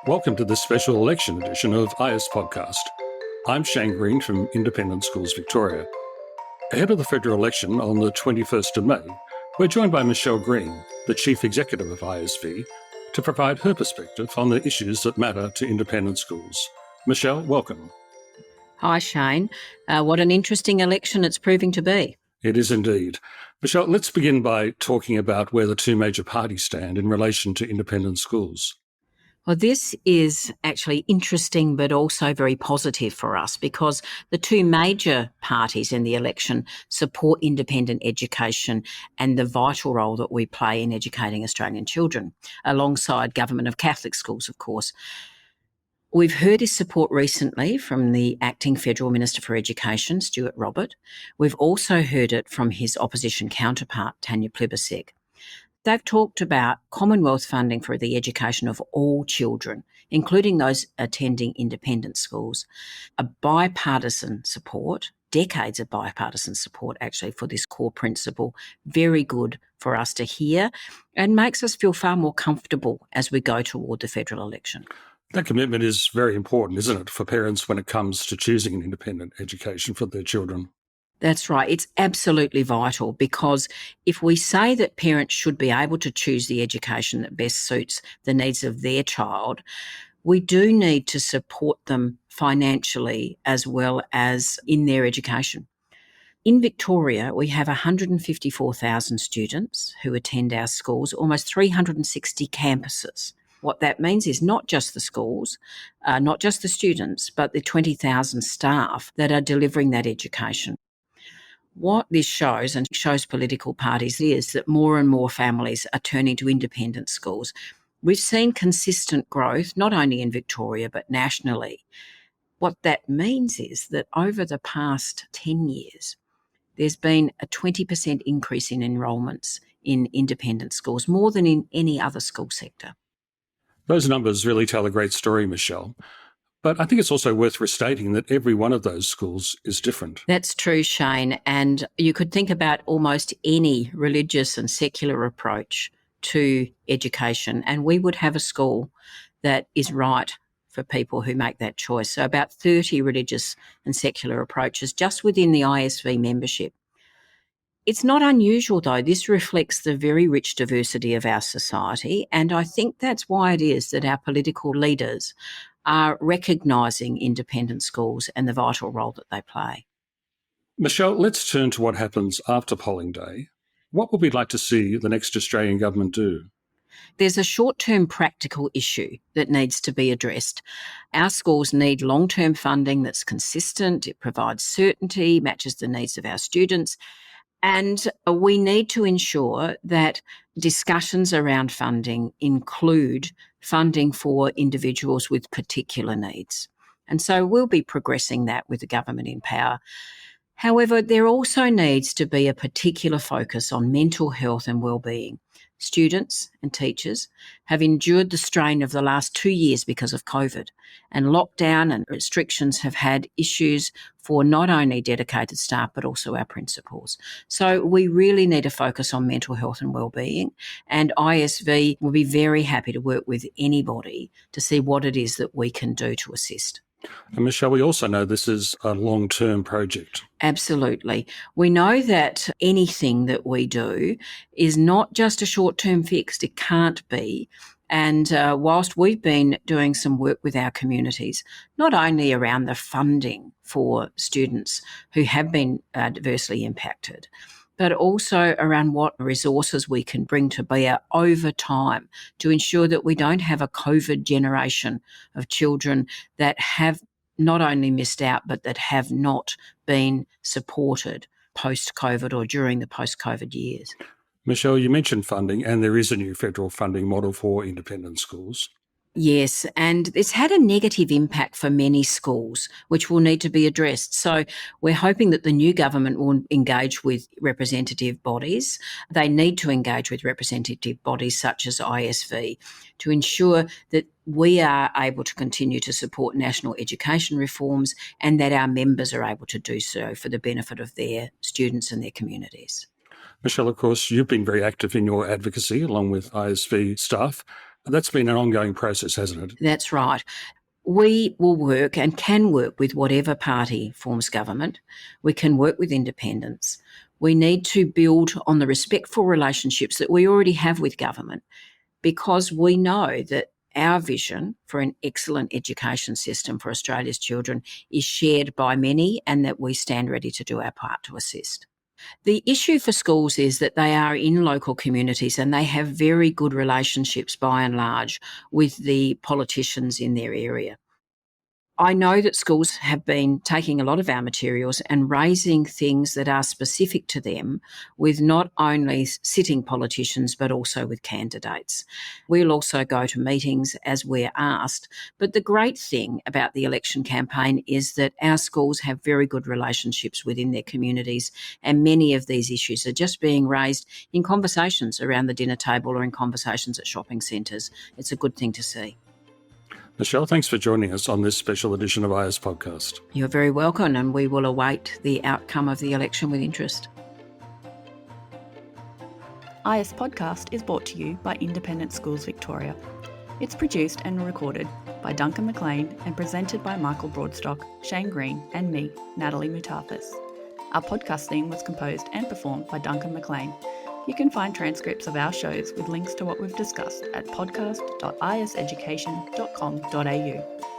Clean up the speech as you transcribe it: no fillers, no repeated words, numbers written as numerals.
Welcome to this special election edition of IS Podcast. I'm Shane Green from Independent Schools Victoria. Ahead of the federal election on the 21st of May, we're joined by Michelle Green, the Chief Executive of ISV, to provide her perspective on the issues that matter to independent schools. Michelle, welcome. Hi, Shane. What an interesting election it's proving to be. It is indeed. Michelle, let's begin by talking about where the two major parties stand in relation to independent schools. Well, this is actually interesting but also very positive for us because the two major parties in the election support independent education and the vital role that we play in educating Australian children, alongside government of Catholic schools, of course. We've heard his support recently from the Acting Federal Minister for Education, Stuart Robert. We've also heard it from his opposition counterpart, Tanya Plibersek. They've talked about Commonwealth funding for the education of all children, including those attending independent schools, a bipartisan support, decades of bipartisan support actually for this core principle, very good for us to hear and makes us feel far more comfortable as we go toward the federal election. That commitment is very important, isn't it, for parents when it comes to choosing an independent education for their children? That's right. It's absolutely vital because if we say that parents should be able to choose the education that best suits the needs of their child, we do need to support them financially as well as in their education. In Victoria, we have 154,000 students who attend our schools, almost 360 campuses. What that means is not just the schools, not just the students, but the 20,000 staff that are delivering that education. What this shows, and shows political parties, is that more and more families are turning to independent schools. We've seen consistent growth, not only in Victoria, but nationally. What that means is that over the past 10 years, there's been a 20% increase in enrolments in independent schools, more than in any other school sector. Those numbers really tell a great story, Michelle. But I think it's also worth restating that every one of those schools is different. That's true, Shane. And you could think about almost any religious and secular approach to education, and we would have a school that is right for people who make that choice. So about 30 religious and secular approaches just within the ISV membership. It's not unusual, though. This reflects the very rich diversity of our society, and I think that's why it is that our political leaders are recognising independent schools and the vital role that they play. Michelle, let's turn to what happens after polling day. What would we like to see the next Australian government do? There's a short-term practical issue that needs to be addressed. Our schools need long-term funding that's consistent, it provides certainty, matches the needs of our students, and we need to ensure that discussions around funding include funding for individuals with particular needs. And so we'll be progressing that with the government in power. However, there also needs to be a particular focus on mental health and wellbeing. Students and teachers have endured the strain of the last 2 years because of COVID, and lockdown and restrictions have had issues for not only dedicated staff but also our principals. So we really need to focus on mental health and wellbeing, and ISV will be very happy to work with anybody to see what it is that we can do to assist. And Michelle, we also know this is a long-term project. Absolutely. We know that anything that we do is not just a short-term fix. It can't be. And whilst we've been doing some work with our communities, not only around the funding for students who have been adversely impacted, but also around what resources we can bring to bear over time to ensure that we don't have a COVID generation of children that have not only missed out, but that have not been supported post-COVID or during the post-COVID years. Michelle, you mentioned funding, and there is a new federal funding model for independent schools. Yes, and it's had a negative impact for many schools, which will need to be addressed. So we're hoping that the new government will engage with representative bodies. They need to engage with representative bodies such as ISV to ensure that we are able to continue to support national education reforms and that our members are able to do so for the benefit of their students and their communities. Michelle, of course, you've been very active in your advocacy along with ISV staff. That's been an ongoing process, hasn't it? That's right. We will work and can work with whatever party forms government. We can work with independents. We need to build on the respectful relationships that we already have with government, because we know that our vision for an excellent education system for Australia's children is shared by many, and that we stand ready to do our part to assist. The issue for schools is that they are in local communities and they have very good relationships by and large with the politicians in their area. I know that schools have been taking a lot of our materials and raising things that are specific to them with not only sitting politicians but also with candidates. We'll also go to meetings as we're asked. But the great thing about the election campaign is that our schools have very good relationships within their communities, and many of these issues are just being raised in conversations around the dinner table or in conversations at shopping centres. It's a good thing to see. Michelle, thanks for joining us on this special edition of IS Podcast. You're very welcome, and we will await the outcome of the election with interest. IS Podcast is brought to you by Independent Schools Victoria. It's produced and recorded by Duncan McLean and presented by Michael Broadstock, Shane Green and me, Natalie Mutafis. Our podcast theme was composed and performed by Duncan McLean. You can find transcripts of our shows with links to what we've discussed at podcast.iseducation.com.au.